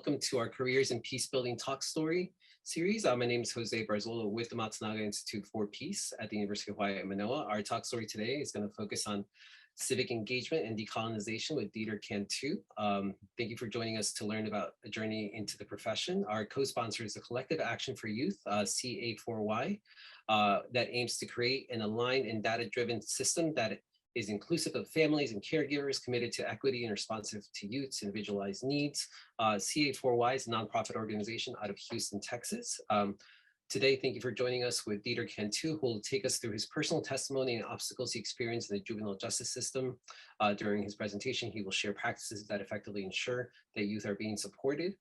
welcome to our Careers in Peacebuilding Talk Story series. My name is Jose Barzola with the Matsunaga Institute for Peace at the University of Hawaii at Manoa. Our talk story today is going to focus on civic engagement and decolonization with Dieter Cantu. Thank you for joining us to learn about a journey into the profession. Our co-sponsor is the Collective Action for Youth, CA4Y, that aims to create an aligned and data-driven system that is inclusive of families and caregivers, committed to equity and responsive to youth's individualized needs. CA4Y is a nonprofit organization out of Houston, Texas. Today, thank you for joining us with Dieter Cantu, who will take us through his personal testimony and obstacles he experienced in the juvenile justice system. During his presentation, he will share practices that effectively ensure that youth are being supported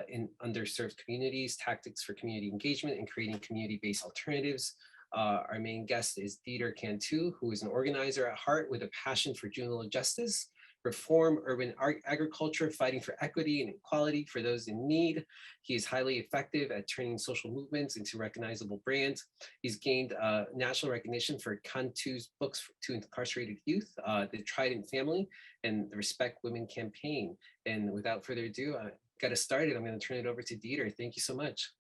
in underserved communities, tactics for community engagement, and creating community-based alternatives. Our main guest is Dieter Cantu, who is an organizer at heart with a passion for juvenile justice, reform, urban agriculture, fighting for equity and equality for those in need. He is highly effective at turning social movements into recognizable brands. He's gained national recognition for Cantu's books to incarcerated youth, The Trident Family, and the Respect Women campaign. And without further ado, got us started. I'm going to turn it over to Dieter. Thank you so much.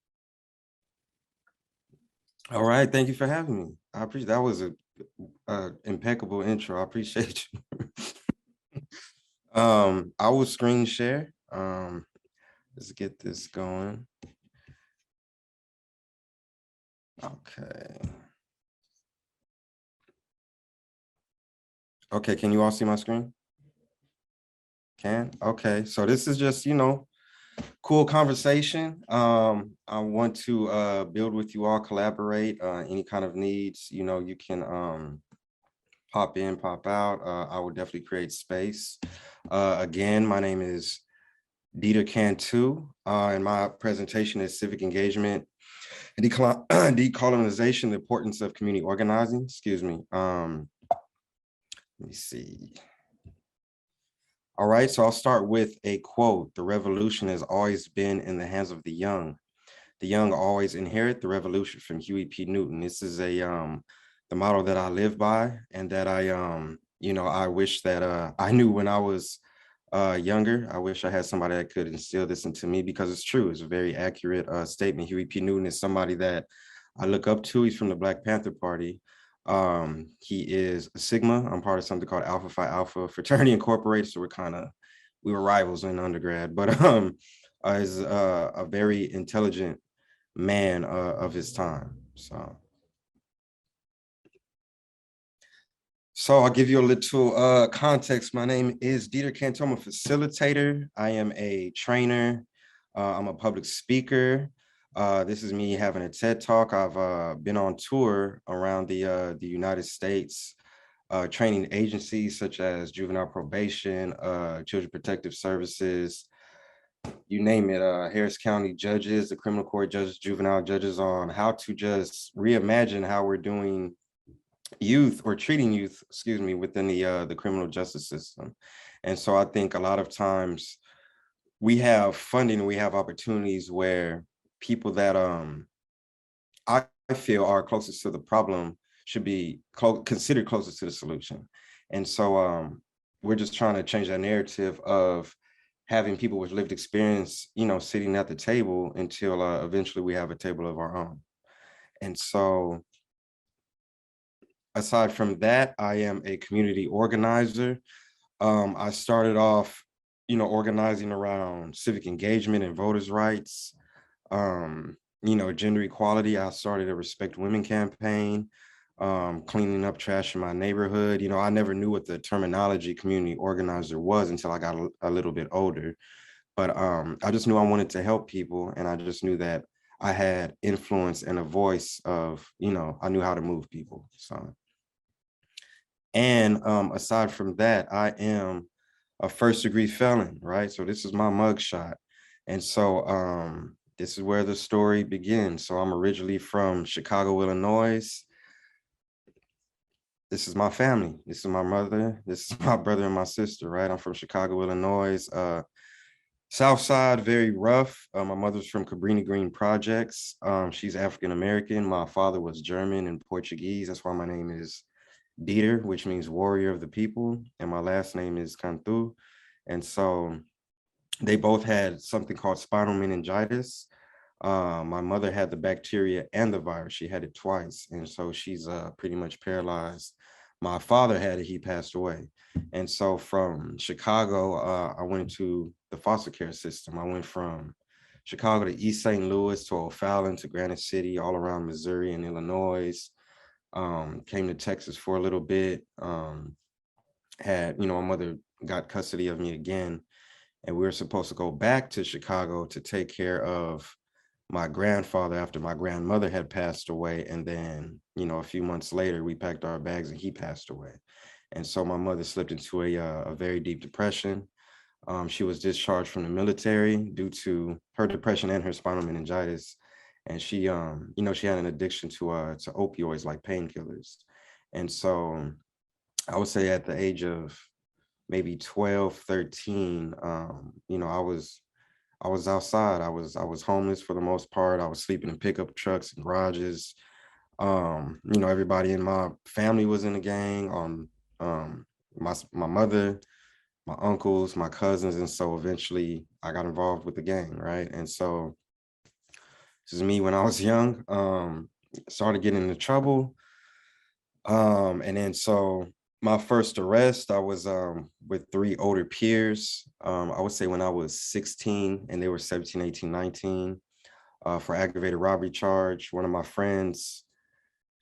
All right, thank you for having me. I appreciate that. Was a impeccable intro. I appreciate you. I will screen share. Let's get this going. Okay. Okay, can you all see my screen? Can? Okay, so this is just, cool conversation. I want to build with you all, collaborate, any kind of needs, you can pop in, pop out. I will definitely create space. Again, my name is Dieter Cantu, and my presentation is civic engagement and decolonization, the importance of community organizing. Excuse me. Let me see. All right, so I'll start with a quote. The revolution has always been in the hands of the young. The young always inherit the revolution, from Huey P Newton. This is a the model that I live by, and that I wish that I knew when I was younger. I wish I had somebody that could instill this into me, because it's true. It's a very accurate statement. Huey P Newton is somebody that I look up to. He's from the Black Panther Party. He is a Sigma. I'm part of something called Alpha Phi Alpha Fraternity Incorporated. So we were rivals in undergrad, but is a very intelligent man of his time. So I'll give you a little context. My name is Dieter Cantu. I'm a facilitator. I am a trainer. I'm a public speaker. This is me having a TED Talk. I've been on tour around the United States, training agencies such as juvenile probation, children protective services, you name it, Harris County judges, the criminal court judges, juvenile judges, on how to just reimagine how we're doing youth, or treating youth, excuse me, within the criminal justice system. And so I think a lot of times we have funding, we have opportunities where people that I feel are closest to the problem should be considered closest to the solution. And so we're just trying to change that narrative of having people with lived experience, sitting at the table until eventually we have a table of our own. And so aside from that, I am a community organizer. I started off, organizing around civic engagement and voters' rights. Gender equality. I started a Respect Women campaign, cleaning up trash in my neighborhood. I never knew what the terminology community organizer was until I got a little bit older. But I just knew I wanted to help people, and I just knew that I had influence and a voice of, I knew how to move people. So, and aside from that, I am a first-degree felon, right? So this is my mugshot. And so this is where the story begins. So I'm originally from Chicago, Illinois. This is my family. This is my mother. This is my brother and my sister, right? I'm from Chicago, Illinois. South Side, very rough. My mother's from Cabrini Green Projects. She's African-American. My father was German and Portuguese. That's why my name is Dieter, which means warrior of the people. And my last name is Cantu. And so They both had something called spinal meningitis. My mother had the bacteria and the virus. She had it twice. And so she's pretty much paralyzed. My father had it, he passed away. And so from Chicago, I went to the foster care system. I went from Chicago to East St. Louis to O'Fallon to Granite City, all around Missouri and Illinois. Came to Texas for a little bit. My mother got custody of me again. And we were supposed to go back to Chicago to take care of my grandfather after my grandmother had passed away. And then, a few months later, we packed our bags and he passed away. And so my mother slipped into a very deep depression. She was discharged from the military due to her depression and her spinal meningitis. And she had an addiction to opioids, like painkillers. And so I would say at the age of maybe 12, 13, I was outside. I was homeless for the most part. I was sleeping in pickup trucks and garages. Everybody in my family was in the gang. My mother, my uncles, my cousins, and so eventually I got involved with the gang, right? And so this is me when I was young. Started getting into trouble, and then so my first arrest, I was with 3 older peers. I would say when I was 16 and they were 17, 18, 19, for aggravated robbery charge. One of my friends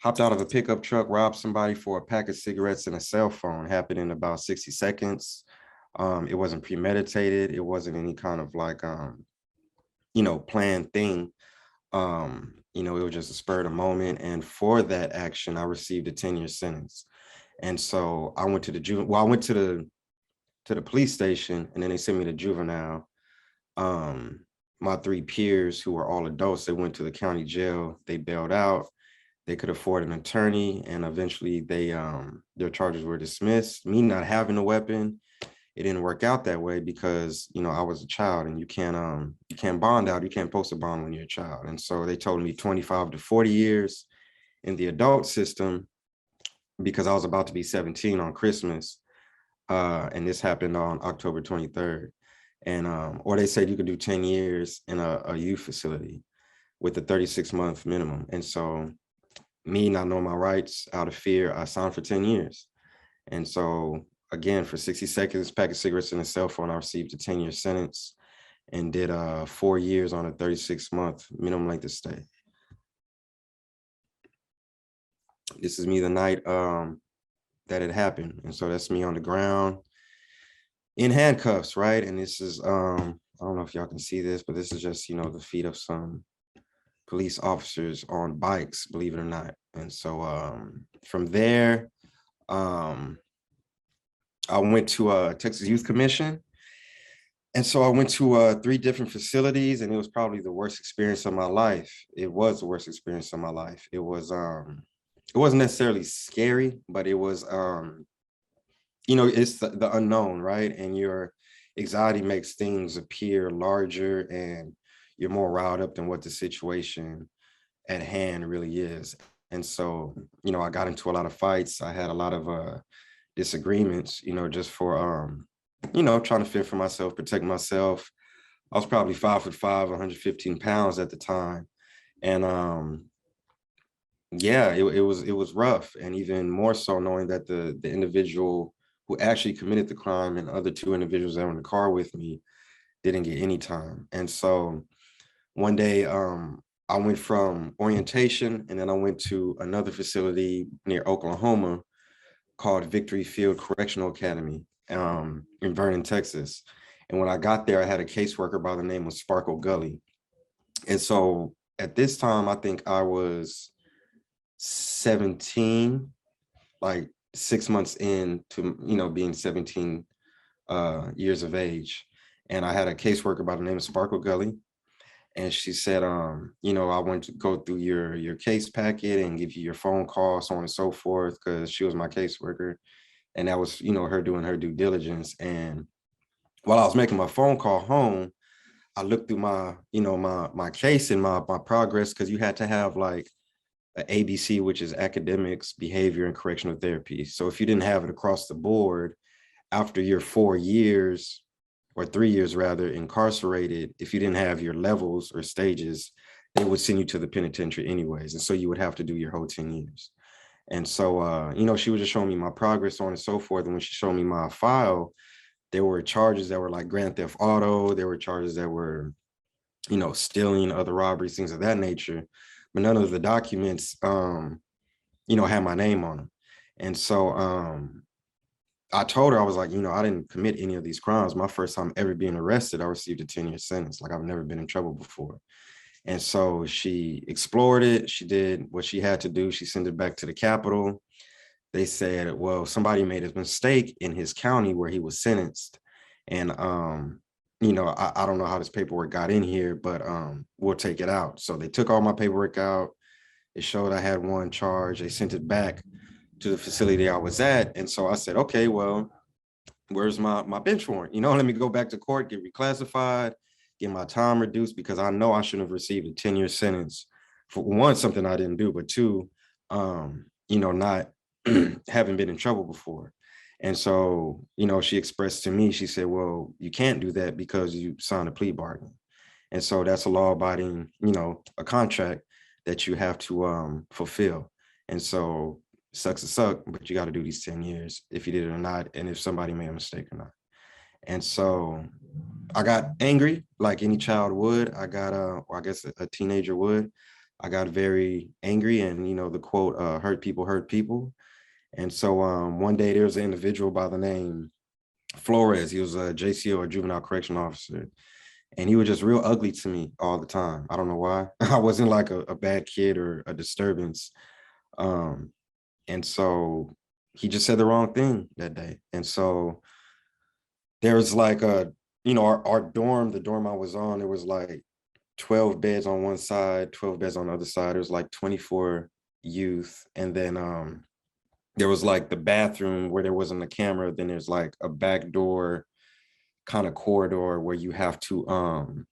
hopped out of a pickup truck, robbed somebody for a pack of cigarettes and a cell phone. It happened in about 60 seconds. It wasn't premeditated. It wasn't any kind of like, planned thing. It was just a spur of the moment. And for that action, I received a 10-year sentence. And so I went to I went to the police station, and then they sent me to juvenile. My 3 peers, who were all adults, they went to the county jail. They bailed out. They could afford an attorney, and eventually their charges were dismissed. Me not having a weapon, it didn't work out that way because I was a child, and you can't bond out. You can't post a bond when you're a child. And so they told me 25 to 40 years in the adult system, because I was about to be 17 on Christmas. And this happened on October 23rd. And, or they said you could do 10 years in a youth facility with a 36-month minimum. And so me not knowing my rights, out of fear, I signed for 10 years. And so again, for 60 seconds, pack of cigarettes and a cell phone, I received a 10-year sentence and did 4 years on a 36-month minimum length of stay. This is me the night that it happened. And so that's me on the ground in handcuffs, right? And this is, I don't know if y'all can see this, but this is just, the feet of some police officers on bikes, believe it or not. And so from there, I went to Texas Youth Commission. And so I went to 3 different facilities, and it was probably the worst experience of my life. It was the worst experience of my life. It wasn't necessarily scary, but it was, it's the unknown, right? And your anxiety makes things appear larger, and you're more riled up than what the situation at hand really is. And so, I got into a lot of fights. I had a lot of disagreements, just for, trying to fend for myself, protect myself. I was probably 5'5", 115 pounds at the time. And yeah, it was rough. And even more so knowing that the individual who actually committed the crime and other 2 individuals that were in the car with me didn't get any time. And so one day I went from orientation, and then I went to another facility near Oklahoma called Victory Field Correctional Academy in Vernon, Texas. And when I got there, I had a caseworker by the name of Sparkle Gully. And so at this time, I think I was 17, like 6 months into, being 17 years of age. And I had a caseworker by the name of Sparkle Gully. And she said, I want to go through your case packet and give you your phone call, so on and so forth, because she was my caseworker. And that was, her doing her due diligence. And while I was making my phone call home, I looked through my, my case and my progress, because you had to have like an ABC, which is academics, behavior, and correctional therapy. So if you didn't have it across the board, after your 4 years or 3 years rather, incarcerated, if you didn't have your levels or stages, they would send you to the penitentiary anyways. And so you would have to do your whole 10 years. And so, she was just showing me my progress on and so forth. And when she showed me my file, there were charges that were like grand theft auto. There were charges that were, stealing, other robberies, things of that nature. But none of the documents, had my name on them. And so I told her, I was like, I didn't commit any of these crimes. My first time ever being arrested, I received a 10-year sentence. Like, I've never been in trouble before. And so she explored it. She did what she had to do. She sent it back to the Capitol. They said, well, somebody made a mistake in his county where he was sentenced. And, I don't know how this paperwork got in here, but we'll take it out. So they took all my paperwork out. It showed I had one charge. They sent it back to the facility I was at. And so I said, okay, well, where's my bench warrant? Let me go back to court, get reclassified, get my time reduced, because I know I shouldn't have received a 10-year sentence for one, something I didn't do, but two, not having been in trouble before. And so, she expressed to me, she said, well, you can't do that because you signed a plea bargain. And so that's a law-abiding, a contract that you have to fulfill. And so sucks to suck, but you got to do these 10 years if you did it or not, and if somebody made a mistake or not. And so I got angry like any child would. I got, or I guess a teenager would. I got very angry, and, the quote, hurt people hurt people. And so one day there was an individual by the name Flores. He was a JCO, a juvenile correction officer. And he was just real ugly to me all the time. I don't know why. I wasn't like a bad kid or a disturbance. And so he just said the wrong thing that day. And so there was like our dorm, the dorm I was on, there was like 12 beds on one side, 12 beds on the other side. There was like 24 youth. And then there was like the bathroom where there wasn't a camera. Then there's like a back door kind of corridor where you have to,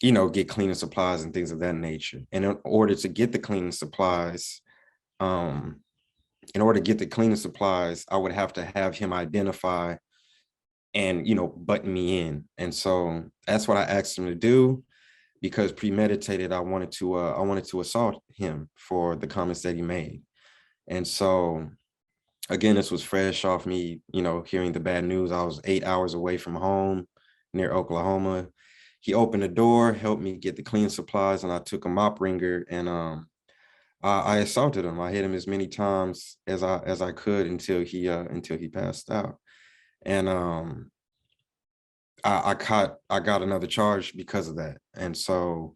get cleaning supplies and things of that nature. And in order to get the cleaning supplies, I would have to have him identify and, button me in. And so that's what I asked him to do, because premeditated, I wanted to assault him for the comments that he made. And so, again, this was fresh off me, hearing the bad news. I was 8 hours away from home near Oklahoma. He opened the door, helped me get the cleaning supplies, and I took a mop wringer and I assaulted him. I hit him as many times as I could until he passed out. And I got another charge because of that. And so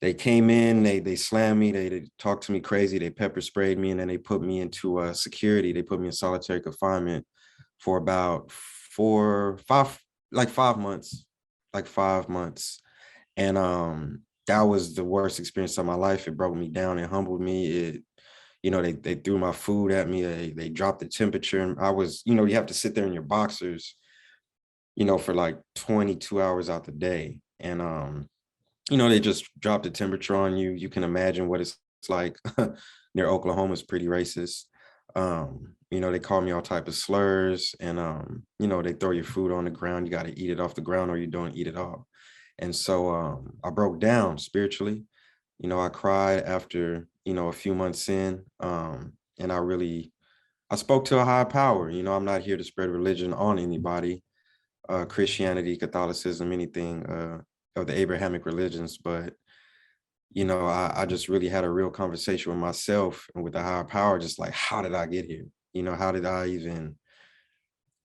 they came in, they slammed me, they talked to me crazy, they pepper sprayed me, and then they put me into security. They put me in solitary confinement for about 5 months. And that was the worst experience of my life. It broke me down, it humbled me. They threw my food at me, they dropped the temperature, and I was, you have to sit there in your boxers, for like 22 hours out the day. And they just dropped the temperature on you. You can imagine what it's like. Near Oklahoma is pretty racist. They call me all type of slurs, and they throw your food on the ground. You got to eat it off the ground or you don't eat it all. And so I broke down spiritually. I cried after, a few months in, and I spoke to a higher power. I'm not here to spread religion on anybody, Christianity, Catholicism, anything of the Abrahamic religions. But, I just really had a real conversation with myself and with the higher power, just like, how did I get here? How did I even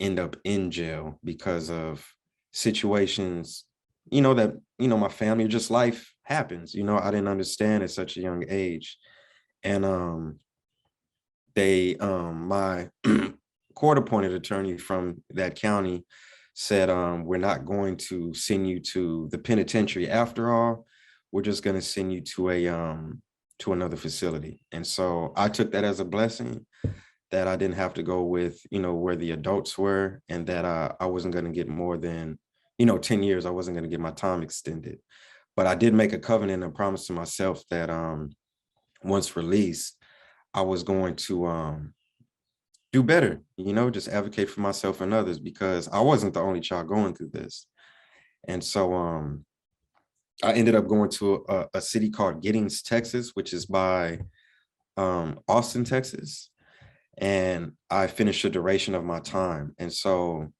end up in jail because of situations, that, my family, just life happens. I didn't understand at such a young age. And my court appointed attorney from that county said, we're not going to send you to the penitentiary after all. We're just going to send you to another facility. And so I took that as a blessing, that I didn't have to go with, where the adults were, and that I wasn't going to get more than, 10 years. I wasn't going to get my time extended. But I did make a covenant and promise to myself that once released, I was going to do better, you know, just advocate for myself and others, because I wasn't the only child going through this. And so I ended up going to a city called Giddings, Texas, which is by Austin, Texas. And I finished the duration of my time. And so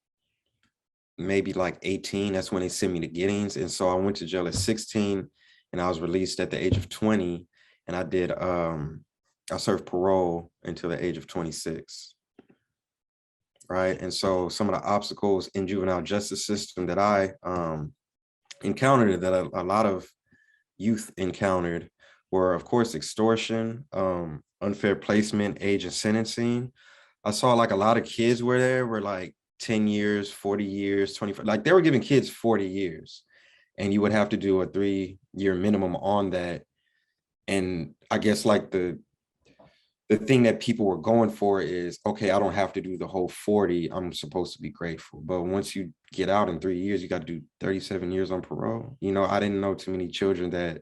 maybe like 18, that's when they sent me to Giddings. And so I went to jail at 16 and I was released at the age of 20. And I served parole until the age of 26. Right. And so some of the obstacles in juvenile justice system that I encountered, that a lot of youth encountered, were, of course, extortion, unfair placement, age and sentencing. I saw like a lot of kids were like 10 years, 40 years, 25, like they were giving kids 40 years, and you would have to do a 3-year minimum on that. And I guess like the thing that people were going for is, okay, I don't have to do the whole 40. I'm supposed to be grateful. But once you get out in 3 years, you got to do 37 years on parole. You know, I didn't know too many children that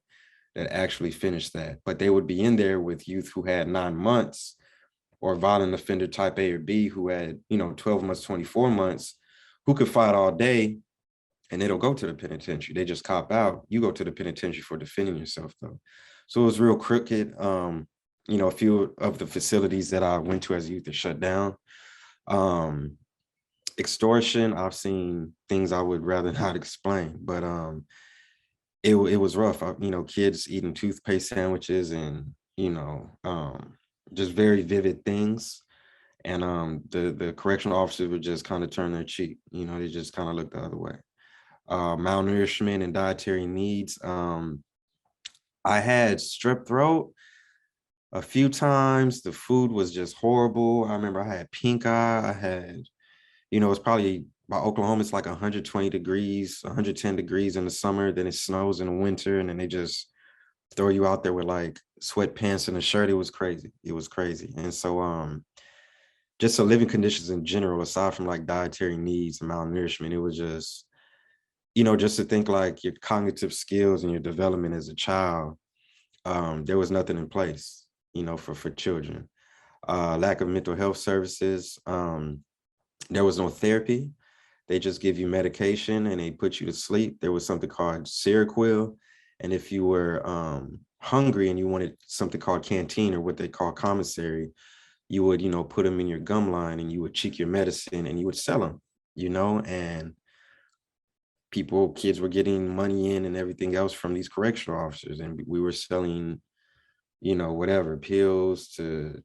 actually finished that, but they would be in there with youth who had 9 months, or violent offender type A or B who had, 12 months, 24 months, who could fight all day, and they don't go to the penitentiary. They just cop out. You go to the penitentiary for defending yourself, though. So it was real crooked. A few of the facilities that I went to as a youth are shut down. Extortion, I've seen things I would rather not explain, but it was rough. Kids eating toothpaste sandwiches and, just very vivid things. And the correctional officers would just kind of turn their cheek. They just kind of look the other way. Malnourishment and dietary needs. I had strep throat a few times. The food was just horrible. I remember I had pink eye. I had, it's probably, by Oklahoma, it's like 120 degrees, 110 degrees in the summer. Then it snows in the winter. And then they just throw you out there with like sweatpants and a shirt. It was crazy. It was crazy. And so just the living conditions in general, aside from like dietary needs and malnourishment, it was just, just to think like your cognitive skills and your development as a child, there was nothing in place, for children. Lack of mental health services. There was no therapy. They just give you medication and they put you to sleep. There was something called Seroquel. And if you were hungry and you wanted something called canteen, or what they call commissary, you would, put them in your gum line and you would cheek your medicine and you would sell them, and kids were getting money in and everything else from these correctional officers. And we were selling, whatever, pills to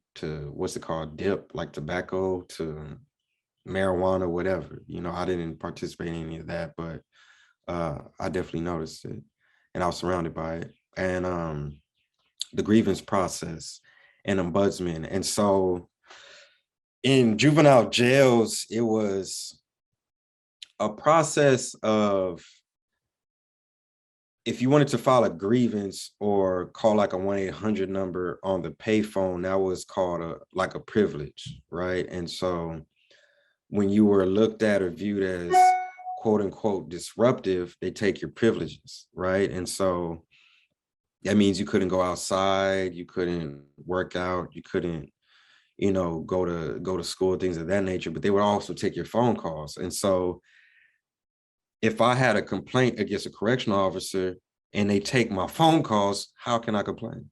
what's it called, dip, like tobacco, to marijuana, whatever. I didn't participate in any of that, but I definitely noticed it, and I was surrounded by it. And the grievance process and ombudsman. And so in juvenile jails, it was a process of, if you wanted to file a grievance or call like a 1-800 number on the payphone, that was called a privilege, right? And so when you were looked at or viewed as quote unquote disruptive, they take your privileges, right? And so that means you couldn't go outside, you couldn't work out, you couldn't, go to school, things of that nature, but they would also take your phone calls. And so if I had a complaint against a correctional officer and they take my phone calls, how can I complain?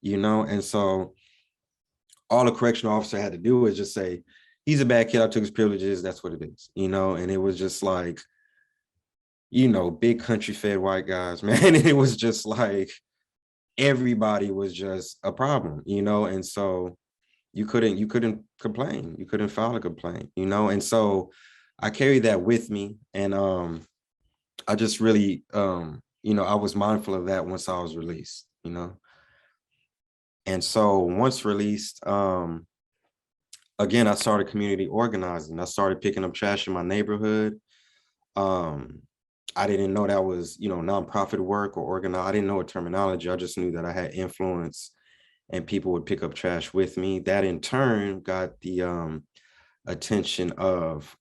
And so all the correctional officer had to do was just say, he's a bad kid, I took his privileges, that's what it is, and it was just like, big country fed white guys, man. And it was just like, everybody was just a problem, and so you couldn't complain, you couldn't file a complaint, and so I carried that with me. And I just really I was mindful of that once I was released, and so once released, again, I started community organizing. I started picking up trash in my neighborhood. I didn't know that was, nonprofit work or organize. I didn't know a terminology. I just knew that I had influence and people would pick up trash with me. That in turn got the attention of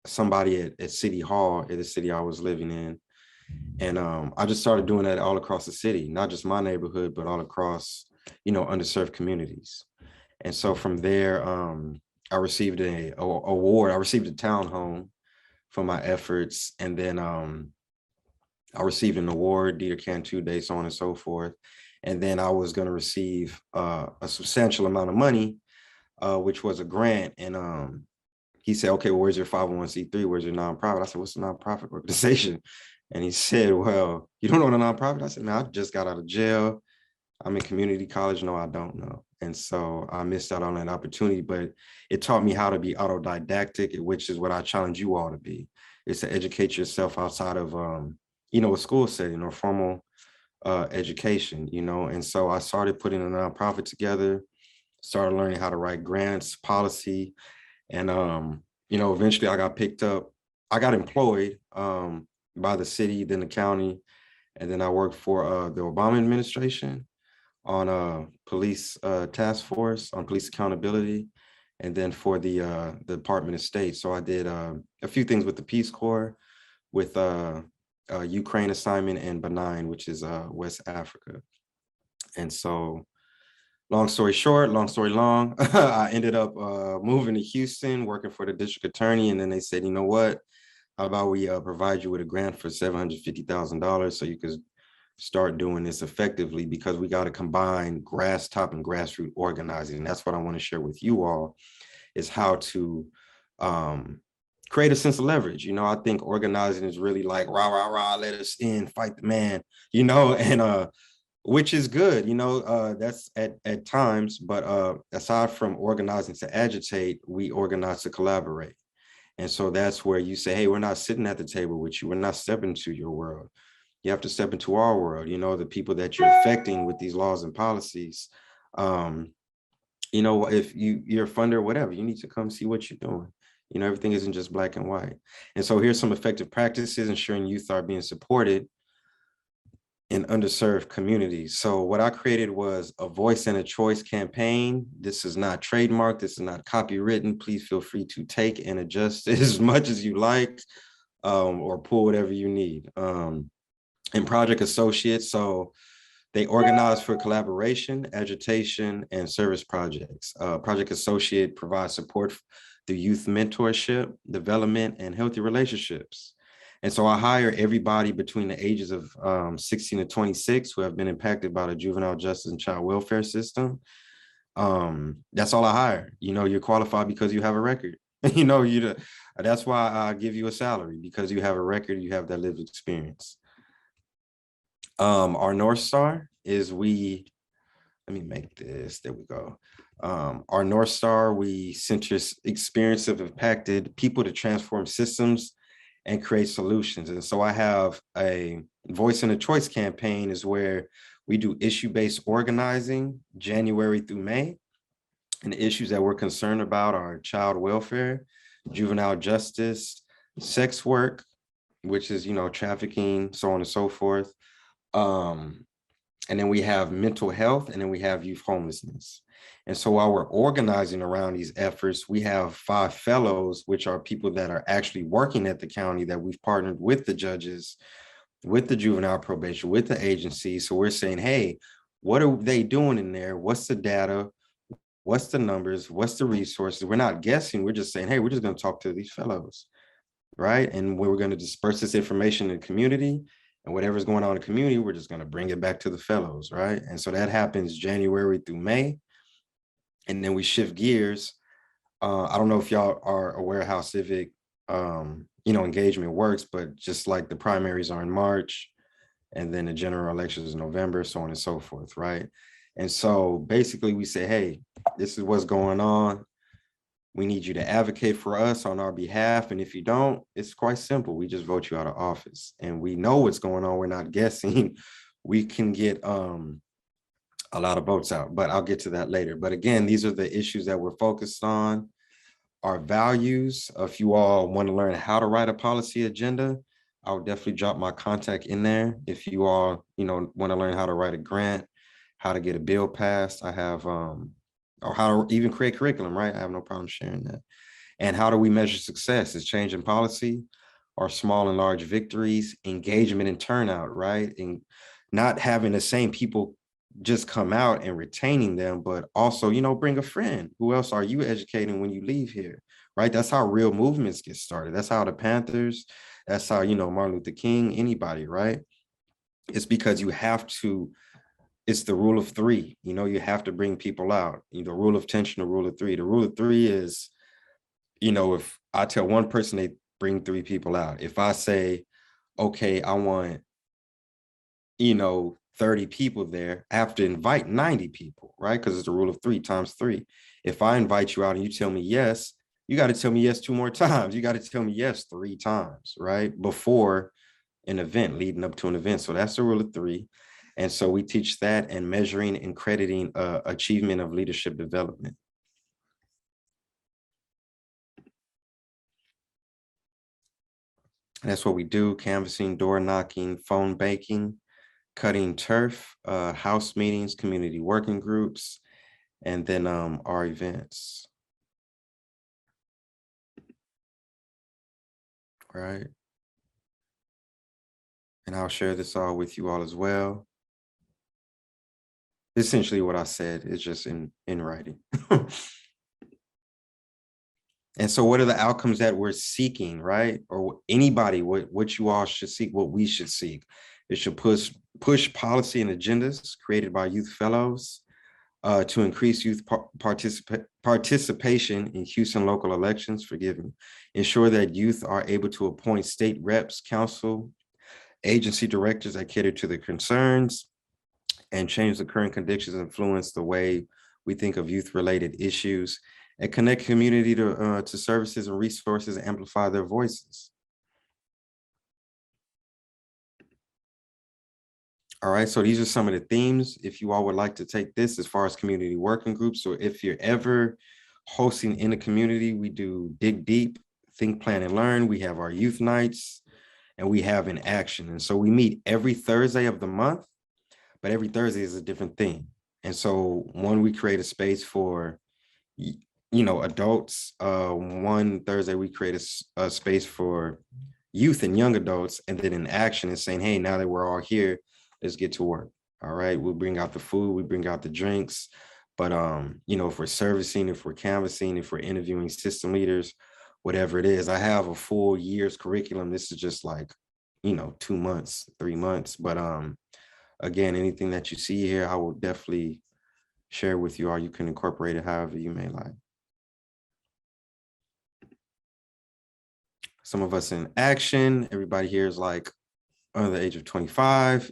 somebody at City Hall in the city I was living in. And I just started doing that all across the city, not just my neighborhood, but all across, underserved communities. And so from there, I received a award. I received a townhome for my efforts, and then I received an award, Dieter Cantu Day, so on and so forth. And then I was going to receive a substantial amount of money, which was a grant. And he said, okay, well, where's your 501c3? Where's your nonprofit? I said, what's a nonprofit organization? And he said, well, you don't know what a nonprofit? I said, man, I just got out of jail. I'm in community college. No, I don't know. And so I missed out on that opportunity, but it taught me how to be autodidactic, which is what I challenge you all to be. Is to educate yourself outside of, a school setting or formal education, And so I started putting a nonprofit together, started learning how to write grants, policy. And, eventually I got picked up. I got employed by the city, then the county. And then I worked for the Obama administration on a police task force on police accountability, and then for the Department of State. So I did a few things with the Peace Corps, with Ukraine assignment and Benin, which is West Africa. And so long story short, long story long, I ended up moving to Houston, working for the district attorney. And then they said, you know what, how about we provide you with a grant for $750,000 so you could start doing this effectively, because we got to combine grass top and grassroots organizing. And that's what I want to share with you all, is how to create a sense of leverage. I think organizing is really like rah, rah, rah, let us in, fight the man, and which is good, that's at times, but aside from organizing to agitate, we organize to collaborate. And so that's where you say, hey, we're not sitting at the table with you. We're not stepping into your world. You have to step into our world, the people that you're affecting with these laws and policies. If you're a funder or whatever, you need to come see what you're doing. Everything isn't just black and white. And so here's some effective practices ensuring youth are being supported in underserved communities. So what I created was a voice and a choice campaign. This is not trademarked. This is not copywritten. Please feel free to take and adjust as much as you like, or pull whatever you need. And Project Associates, so they organize for collaboration, agitation, and service projects. Project Associate provides support through youth mentorship, development, and healthy relationships. And so I hire everybody between the ages of 16 to 26 who have been impacted by the juvenile justice and child welfare system. That's all I hire. You're qualified because you have a record. That's why I give you a salary, because you have a record, you have that lived experience. Our North Star is let me make this, there we go. Our North Star, we center experience of impacted people to transform systems and create solutions. And so I have a voice and a choice campaign, is where we do issue-based organizing January through May. And the issues that we're concerned about are child welfare, juvenile justice, sex work, which is, trafficking, so on and so forth. And then we have mental health, and then we have youth homelessness. And so while we're organizing around these efforts, we have 5 fellows, which are people that are actually working at the county that we've partnered with the judges, with the juvenile probation, with the agency. So we're saying, hey, what are they doing in there? What's the data? What's the numbers? What's the resources? We're not guessing. We're just saying, hey, we're just going to talk to these fellows, right? And we're going to disperse this information in the community. And whatever's going on in the community, we're just going to bring it back to the fellows, right? And so that happens January through May. And then we shift gears. I don't know if y'all are aware how Civic, engagement works, but just like the primaries are in March, and then the general elections in November, so on and so forth, right? And so basically we say, hey, this is what's going on. We need you to advocate for us on our behalf. And if you don't, it's quite simple. We just vote you out of office, and we know what's going on. We're not guessing. We can get a lot of votes out, but I'll get to that later. But again, these are the issues that we're focused on. Our values, if you all want to learn how to write a policy agenda, I'll definitely drop my contact in there. If you all, want to learn how to write a grant, how to get a bill passed, I have, or how to even create curriculum, right? I have no problem sharing that. And how do we measure success? Is change in policy, or small and large victories, engagement and turnout, right? And not having the same people just come out and retaining them, but also, bring a friend. Who else are you educating when you leave here, right? That's how real movements get started. That's how the Panthers, that's how, Martin Luther King, anybody, right? It's because you have to, it's the rule of three, you have to bring people out. The rule of tension, the rule of three. The rule of three is, if I tell one person, they bring three people out. If I say, okay, I want, 30 people there, I have to invite 90 people, right? Because it's the rule of 3 times 3. If I invite you out and you tell me yes, you got to tell me yes 2 more times. You got to tell me yes 3 times, right? Before an event, leading up to an event. So that's the rule of 3. And so we teach that, and measuring and crediting achievement of leadership development. And that's what we do: canvassing, door knocking, phone banking, cutting turf, house meetings, community working groups, and then our events. Right. And I'll share this all with you all as well. Essentially what I said is just in writing. And so what are the outcomes that we're seeking, right? Or anybody, what you all should seek, what we should seek. It should push policy and agendas created by youth fellows to increase youth participation in Houston local elections, forgive me. Ensure that youth are able to appoint state reps, council, agency directors that cater to their concerns, and change the current conditions, influence the way we think of youth-related issues, and connect community to services and resources, and amplify their voices. All right, so these are some of the themes. If you all would like to take this as far as community working groups, or if you're ever hosting in a community, we do Dig Deep, Think, Plan, and Learn. We have our youth nights, and we have In Action. And so we meet every Thursday of the month, but every Thursday is a different theme. And so we create a space for, adults. One Thursday, we create a space for youth and young adults. And then In Action is saying, hey, now that we're all here, let's get to work. All right, we'll bring out the food, we bring out the drinks. But, if we're servicing, if we're canvassing, if we're interviewing system leaders, whatever it is, I have a full year's curriculum. This is just like, 2 months, 3 months. But again, anything that you see here, I will definitely share with you, or you can incorporate it however you may like. Some of us In Action, everybody here is like under the age of 25.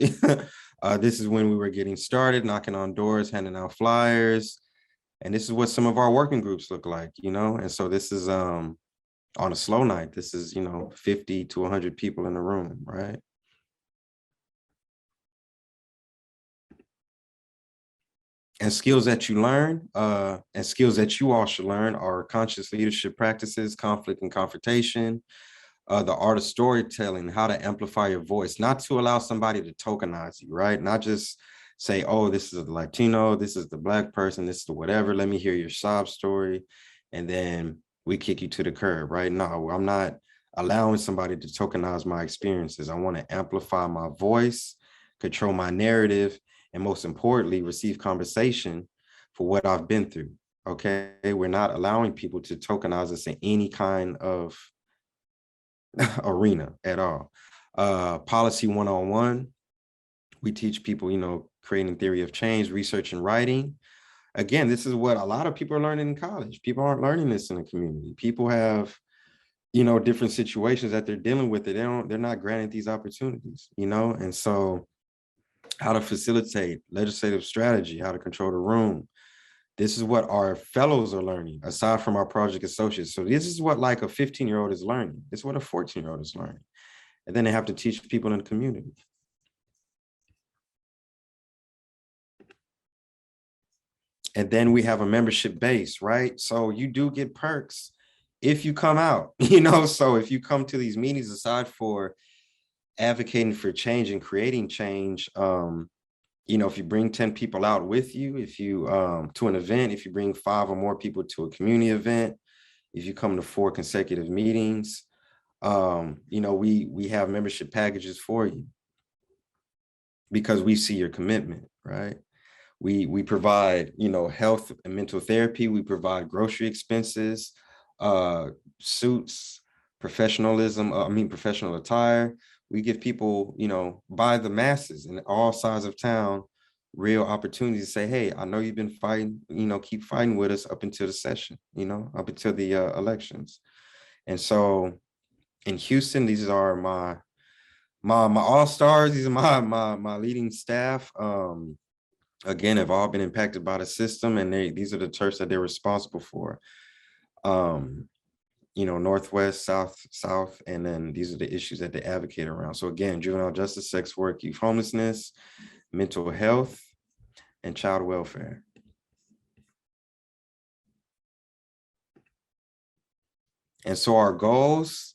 This is when we were getting started, knocking on doors, handing out flyers. And this is what some of our working groups look like, And so this is on a slow night, this is, 50 to 100 people in the room, right? And skills that you learn, and skills that you all should learn, are conscious leadership practices, conflict and confrontation, the art of storytelling, how to amplify your voice, not to allow somebody to tokenize you, right? Not just say, oh, this is the Latino, this is the Black person, this is the whatever, let me hear your sob story, and then we kick you to the curb, right? No, I'm not allowing somebody to tokenize my experiences. I want to amplify my voice, control my narrative, and most importantly, receive conversation for what I've been through, okay? We're not allowing people to tokenize us in any kind of arena at all. Policy 101, we teach people, creating theory of change, research and writing. Again, this is what a lot of people are learning in college. People aren't learning this in the community. People have, different situations that they're dealing with. They're not granted these opportunities, and so how to facilitate legislative strategy, how to control the room. This is what our fellows are learning, aside from our project associates. So this is what like a 15-year-old is learning. This is what a 14-year-old is learning. And then they have to teach people in the community. And then we have a membership base, right? So you do get perks if you come out, so if you come to these meetings, aside for advocating for change and creating change, if you bring 10 people out with you, if you to an event, if you bring 5 or more people to a community event, if you come to 4 consecutive meetings, we have membership packages for you because we see your commitment, right? We provide, you know, health and mental therapy. We provide grocery expenses, suits, professionalism, professional attire. We give people, you know, by the masses in all sides of town, real opportunities to say, hey, I know you've been fighting, you know, keep fighting with us up until the session, you know, up until the elections. And so in Houston, these are my all-stars. These are my leading staff. Again, have all been impacted by the system, and these are the turfs that they're responsible for. You know, Northwest, South, and then these are the issues that they advocate around. So again, juvenile justice, sex work, youth homelessness, mental health, and child welfare. And so our goals,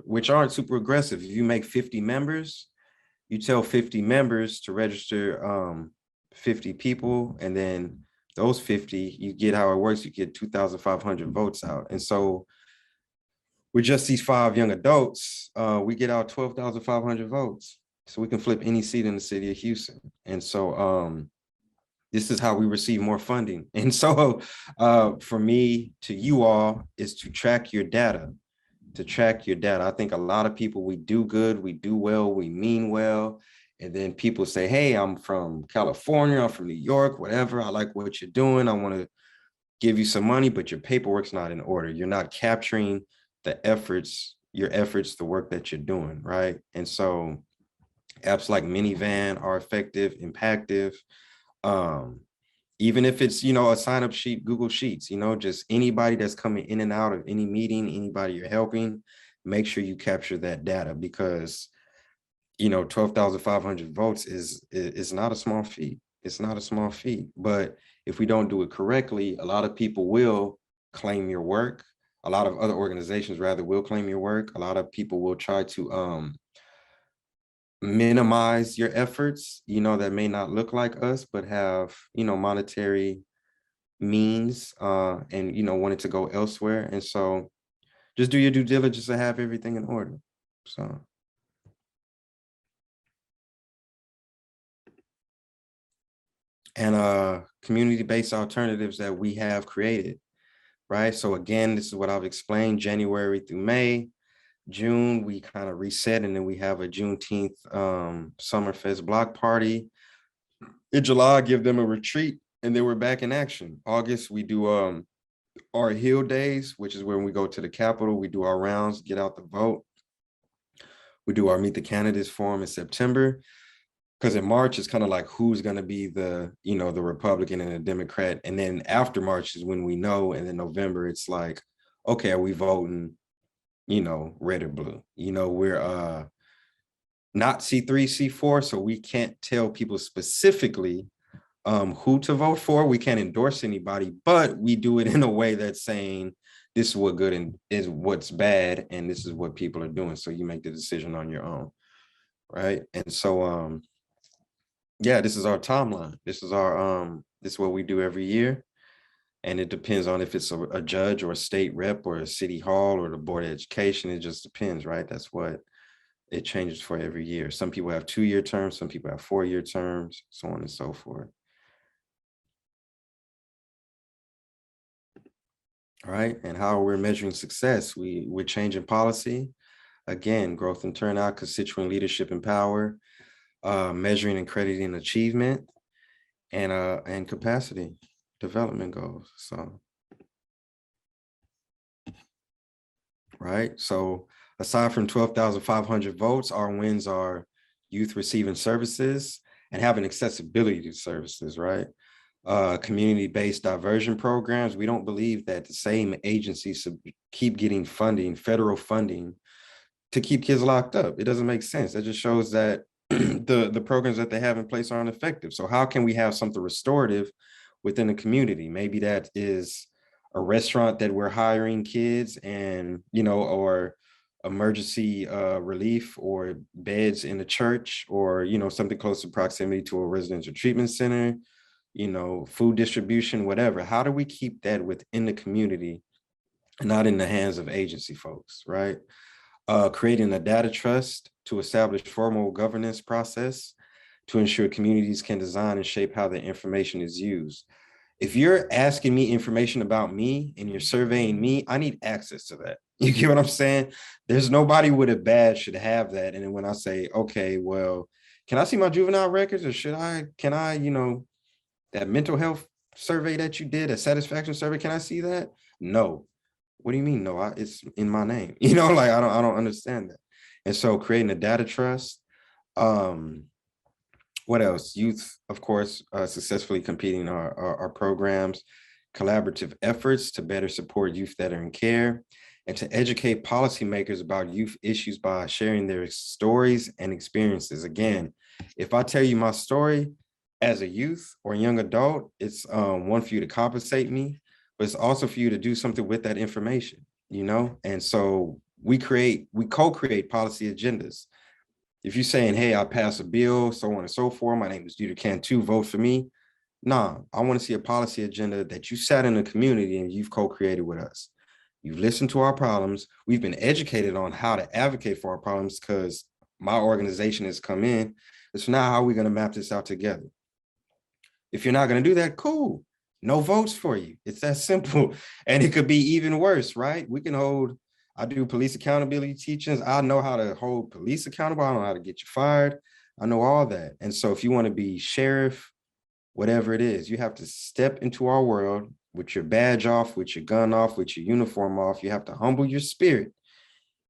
which aren't super aggressive, if you make 50 members, you tell 50 members to register 50 people, and then those 50, you get how it works, you get 2,500 votes out. And so with just these 5 young adults, we get out 12,500 votes. So we can flip any seat in the city of Houston. And so this is how we receive more funding. And so for me to you all is to track your data, I think a lot of people, we do good, we do well, we mean well. And then people say, hey, I'm from California, I'm from New York, whatever. I like what you're doing. I want to give you some money, but your paperwork's not in order. You're not capturing the efforts, the work that you're doing, right? And so apps like Minivan are effective, impactive. Even if it's, you know, a sign up sheet, Google Sheets, you know, just anybody that's coming in and out of any meeting, anybody you're helping, make sure you capture that data, because, you know, 12,500 votes is not a small feat. It's not a small feat, but if we don't do it correctly, a lot of people will claim your work. A lot of other organizations rather will claim your work. A lot of people will try to minimize your efforts, you know, that may not look like us, but have, you know, monetary means and, you know, wanted to go elsewhere. And so just do your due diligence to have everything in order. So. And community-based alternatives that we have created, right? So again, this is what I've explained: January through May. June, we kind of reset, and then we have a Juneteenth Summerfest block party. In July, give them a retreat, and then we're back in action. August, we do our Hill Days, which is when we go to the Capitol. We do our rounds, get out the vote. We do our Meet the Candidates forum in September, because in March, it's kind of like who's going to be the, you know, the Republican and the Democrat. And then after March is when we know. And then November, it's like, okay, are we voting, you know, red or blue? You know, we're not C3, C4, so we can't tell people specifically who to vote for. We can't endorse anybody, but we do it in a way that's saying this is what good and is what's bad, and this is what people are doing. So you make the decision on your own, right? And so yeah, this is our timeline. This is what we do every year. And it depends on if it's a judge or a state rep or a city hall or the board of education. It just depends, right? That's what it changes for every year. Some people have 2-year terms, some people have 4-year terms, so on and so forth. All right, and how we're measuring success. We're changing policy. Again, growth and turnout, constituent leadership and power, measuring and crediting achievement, and capacity development goals. So, right. So aside from 12,500 votes, our wins are youth receiving services and having accessibility to services, right? Community-based diversion programs. We don't believe that the same agencies should keep getting funding, federal funding, to keep kids locked up. It doesn't make sense. That just shows that the programs that they have in place aren't effective. So how can we have something restorative within the community? Maybe that is a restaurant that we're hiring kids, and, you know, or emergency relief, or beds in the church, or, you know, something close to proximity to a residential treatment center, you know, food distribution, whatever. How do we keep that within the community and not in the hands of agency folks, right? Creating a data trust to establish formal governance process. to ensure communities can design and shape how the information is used. If you're asking me information about me and you're surveying me, I need access to that. You get what I'm saying? There's nobody with a badge should have that. And then when I say, okay, well, can I see my juvenile records, or can I, that mental health survey that you did, a satisfaction survey, can I see that? No. What do you mean? No, it's in my name. Like I don't understand that. And so creating a data trust. What else? Youth, of course, successfully competing our programs, collaborative efforts to better support youth that are in care, and to educate policymakers about youth issues by sharing their stories and experiences. Again, if I tell you my story as a youth or young adult, it's one for you to compensate me, but it's also for you to do something with that information, And so we co-create policy agendas. If you're saying, hey, I pass a bill, so on and so forth, my name is Dieter Cantu, vote for me. Nah, I want to see a policy agenda that you sat in the community and you've co-created with us. You've listened to our problems. We've been educated on how to advocate for our problems because my organization has come in. So now how are we going to map this out together? If you're not going to do that, cool. No votes for you. It's that simple. And it could be even worse, right? I do police accountability teachings. I know how to hold police accountable. I know how to get you fired. I know all that. And so if you want to be sheriff, whatever it is, you have to step into our world with your badge off, with your gun off, with your uniform off. You have to humble your spirit,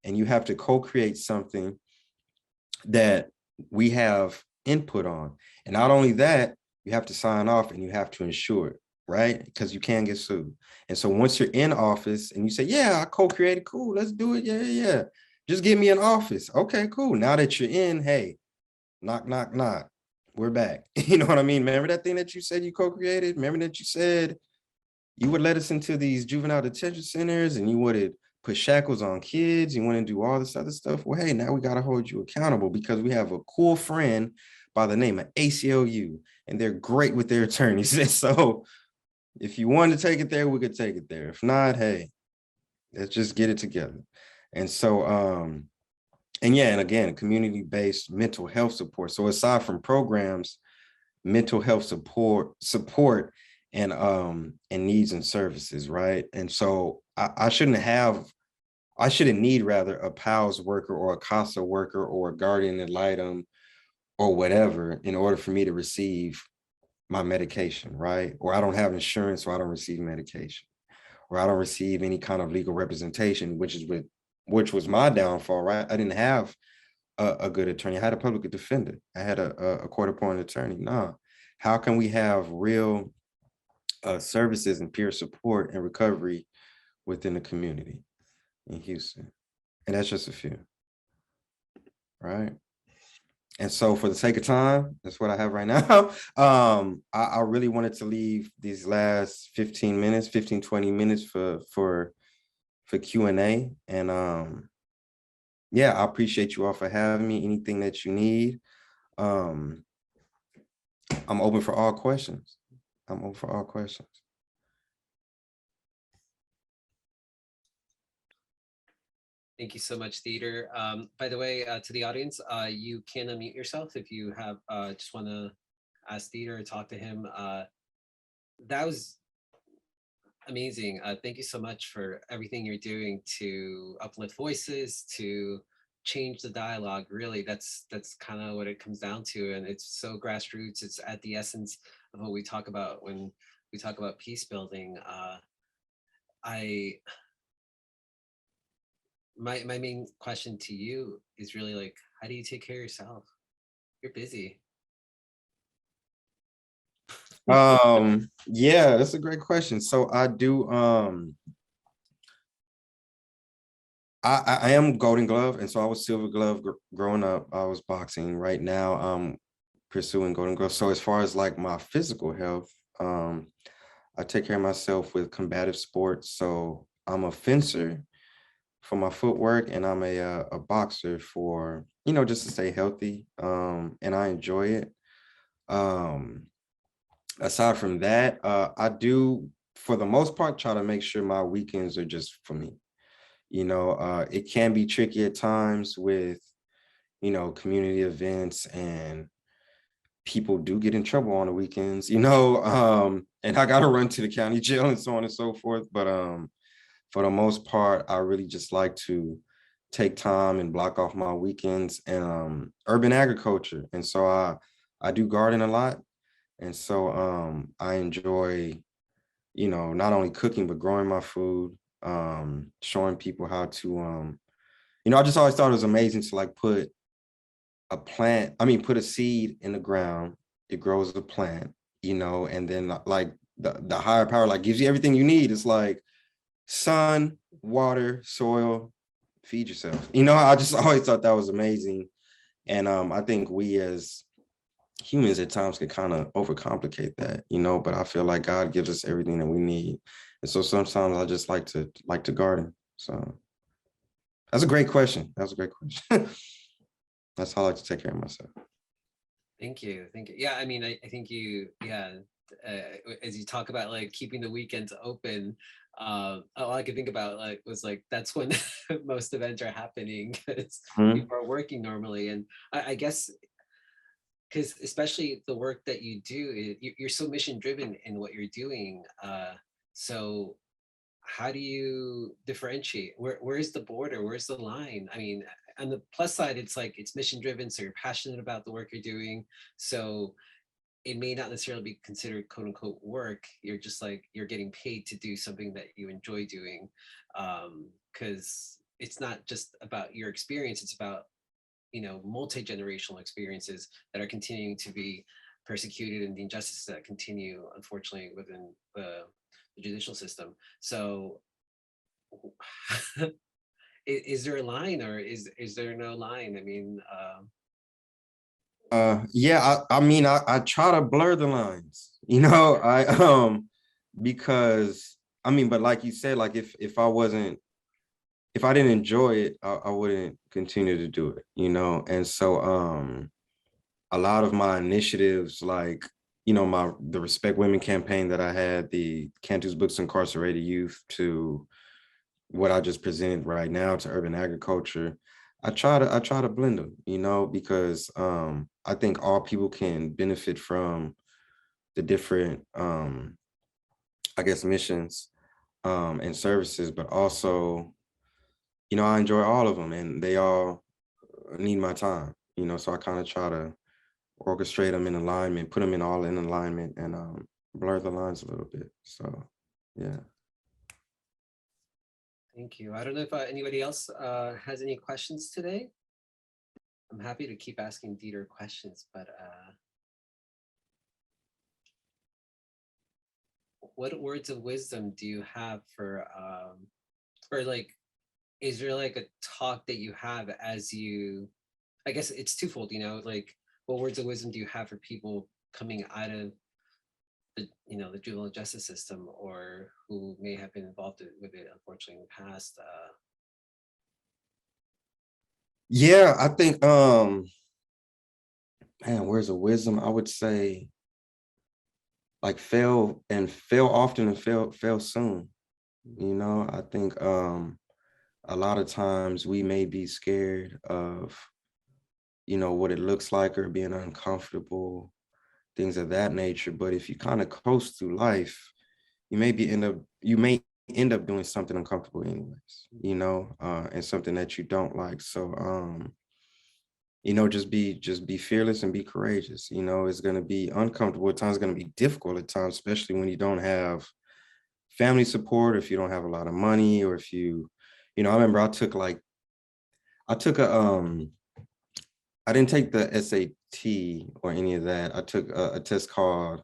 and you have to co-create something that we have input on. And not only that, you have to sign off and you have to ensure it, right? Because you can get sued. And so once you're in office and you say, yeah, I co-created, cool, let's do it. Yeah. Just give me an office. Okay, cool. Now that you're in, hey, knock, knock, knock. We're back. You know what I mean? Remember that thing that you said you co-created? Remember that you said you would let us into these juvenile detention centers and you would put shackles on kids, you want to do all this other stuff? Well, hey, now we got to hold you accountable because we have a cool friend by the name of ACLU, and they're great with their attorneys. And so if you want to take it there, we could take it there. If not, hey, let's just get it together. And so, and again, community-based mental health support. So aside from programs, mental health support and needs and services, right? And so I shouldn't need a PALS worker or a CASA worker or a guardian ad litem or whatever in order for me to receive my medication, right? Or I don't have insurance, so I don't receive medication, or I don't receive any kind of legal representation, which was my downfall, right? I didn't have a good attorney. I had a public defender. I had a court-appointed attorney. Nah, how can we have real services and peer support and recovery within the community in Houston? And that's just a few, right? And so for the sake of time, that's what I have right now. I really wanted to leave these last 15 minutes, 15, 20 minutes for Q&A. And I appreciate you all for having me. Anything that you need, I'm open for all questions. Thank you so much, Dieter. By the way, to the audience, you can unmute yourself if you have just want to ask Dieter or talk to him. That was amazing. Thank you so much for everything you're doing to uplift voices, to change the dialogue. Really, that's kind of what it comes down to. And it's so grassroots. It's at the essence of what we talk about when we talk about peace building. My main question to you is really like, how do you take care of yourself? You're busy. Yeah, that's a great question. So I do I am Golden Glove, and so I was Silver Glove growing up. I was boxing. Right now I'm pursuing Golden Glove. So as far as like my physical health, I take care of myself with combative sports. So I'm a fencer for my footwork, and I'm a boxer for, just to stay healthy. And I enjoy it. Aside from that, I do, for the most part, try to make sure my weekends are just for me. It can be tricky at times with, community events and people do get in trouble on the weekends, and I got to run to the county jail and so on and so forth. But for the most part, I really just like to take time and block off my weekends and urban agriculture. And so I do garden a lot. And so I enjoy, not only cooking, but growing my food, showing people how to, I just always thought it was amazing to like put a seed in the ground, it grows a plant, and then like the higher power like gives you everything you need. It's like sun, water, soil, feed yourself. I just always thought that was amazing. And I think we as humans at times can kind of overcomplicate that, but I feel like God gives us everything that we need. And so sometimes I just like to garden. So that's a great question. That's how I like to take care of myself. Thank you. Yeah, I mean, I think as you talk about like keeping the weekends open, all I could think about was that's when most events are happening because people are working normally. And I guess because especially the work that you do, you're so mission driven in what you're doing. So how do you differentiate? Where's the border? Where's the line? I mean, on the plus side, it's like it's mission driven, so you're passionate about the work you're doing. So it may not necessarily be considered quote unquote work. You're just like you're getting paid to do something that you enjoy doing, because it's not just about your experience. It's about multi-generational experiences that are continuing to be persecuted and the injustices that continue, unfortunately, within the judicial system. So is there a line or is there no line? I mean, yeah, I try to blur the lines, because but like you said, like if I didn't enjoy it, I wouldn't continue to do it, and so a lot of my initiatives, like the Respect Women campaign that I had, the Cantu's Books Incarcerated Youth, to what I just presented right now to urban agriculture, I try to blend them, because I think all people can benefit from the different I guess missions and services, but also I enjoy all of them and they all need my time, so I kind of try to orchestrate them in alignment, put them all in alignment, and blur the lines a little bit. So yeah. Thank you. I don't know if anybody else has any questions today. I'm happy to keep asking Dieter questions, but what words of wisdom do you have for, or like, is there like a talk that you have as you, I guess it's twofold, like what words of wisdom do you have for people coming out of the the juvenile justice system or who may have been involved with it unfortunately in the past? Yeah, I think man, words of wisdom, I would say like fail often and fail soon. I think a lot of times we may be scared of what it looks like or being uncomfortable, things of that nature. But if you kind of coast through life, you may end up doing something uncomfortable anyways, and something that you don't like. So just be fearless and be courageous. It's going to be uncomfortable at times, it's going to be difficult at times, especially when you don't have family support, if you don't have a lot of money, or if I remember I took I didn't take the SAT or any of that. I took a test called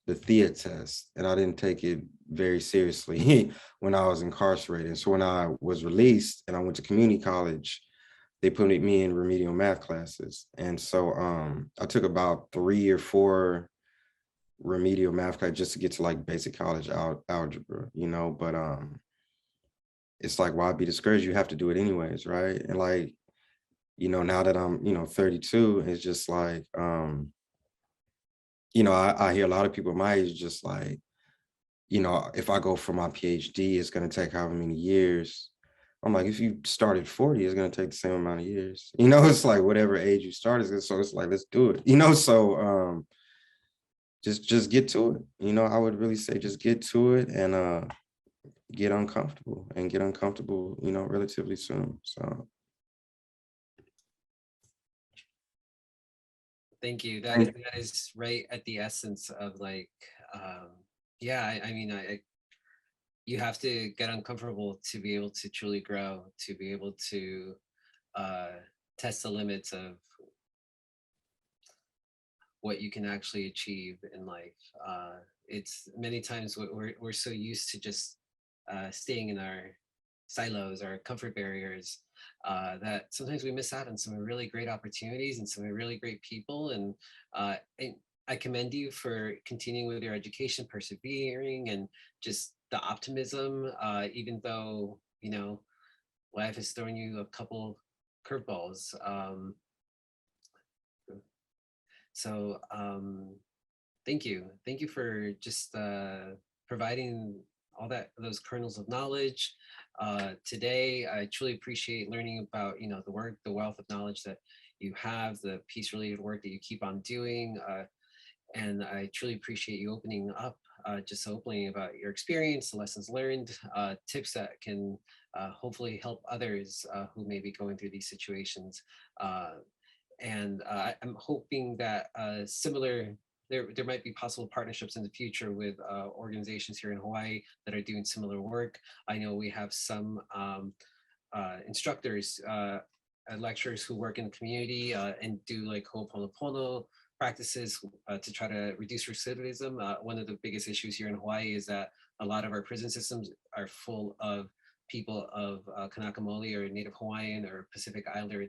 the THEA test, and I didn't take it very seriously when I was incarcerated. So when I was released and I went to community college, they put me in remedial math classes. And so I took about 3 or 4 remedial math classes just to get to like basic college algebra, but it's like, why be discouraged? You have to do it anyways, right? And like, now that I'm, 32, it's just like, I hear a lot of people my age just like, if I go for my PhD, it's going to take however many years. I'm like, if you start at 40, it's going to take the same amount of years. It's like whatever age you start is. So it's like, let's do it. So just get to it. You know, I would really say just get to it and get uncomfortable you know, relatively soon. So Thank you. thank That is right at the essence of like, yeah, I mean, you have to get uncomfortable to be able to truly grow, to be able to uh, test the limits of what you can actually achieve in life. It's many times we're so used to just staying in our silos, our comfort barriers, that sometimes we miss out on some really great opportunities and some really great people. And I commend you for continuing with your education, persevering, and just the optimism, even though, you know, life has thrown you a couple curveballs. So thank you. Thank you for just providing all those kernels of knowledge today. I truly appreciate learning about, you know, the work, the wealth of knowledge that you have, the peace related work that you keep on doing. And I truly appreciate you opening up, just opening about your experience, the lessons learned, tips that can hopefully help others who may be going through these situations. And I'm hoping that there might be possible partnerships in the future with organizations here in Hawaii that are doing similar work. I know we have some instructors, lecturers who work in the community and do like ho'oponopono practices to try to reduce recidivism. One of the biggest issues here in Hawaii is that a lot of our prison systems are full of people of Kanaka Maoli or Native Hawaiian or Pacific Islander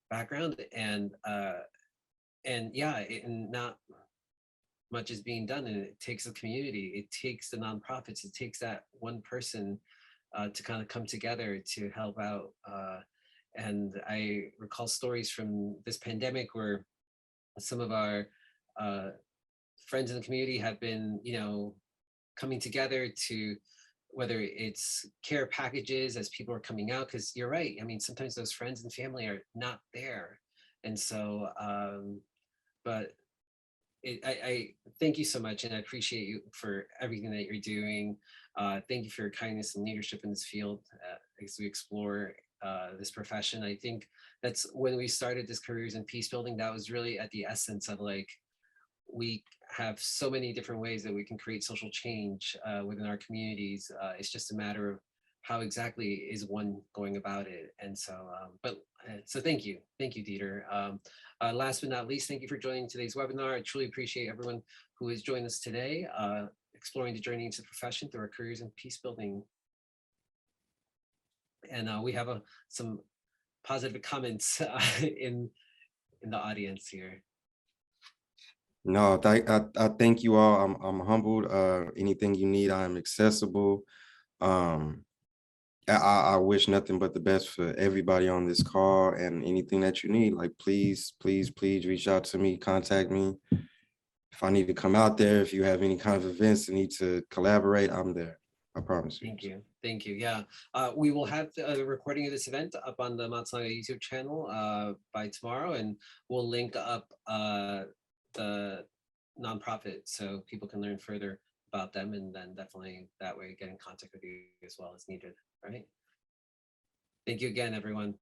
background, and yeah, and not much is being done, and it takes the community, it takes the nonprofits, it takes that one person to kind of come together to help out. And I recall stories from this pandemic where some of our friends in the community have been, you know, coming together to, whether it's care packages as people are coming out, because you're right. I mean, sometimes those friends and family are not there. And so, but I thank you so much, and I appreciate you for everything that you're doing. Thank you for your kindness and leadership in this field as we explore this profession. I think that's when we started this Careers in Peace Building, that was really at the essence of like, we have so many different ways that we can create social change within our communities. It's just a matter of how exactly is one going about it. And so, so thank you, Dieter. Last but not least, thank you for joining today's webinar. I truly appreciate everyone who has joined us today, exploring the journey into the profession through our Careers in Peace Building. And we have some positive comments in the audience here. No, I thank you all. I'm humbled. Anything you need, I am accessible. I wish nothing but the best for everybody on this call, and anything that you need, like please reach out to me, contact me. If I need to come out there, if you have any kind of events that need to collaborate, I'm there. I promise you. Thank you. Thank you. Yeah, we will have the recording of this event up on the Matsunaga YouTube channel by tomorrow, and we'll link up the nonprofit so people can learn further about them, and then definitely that way get in contact with you as well as needed. All right. Thank you again, everyone.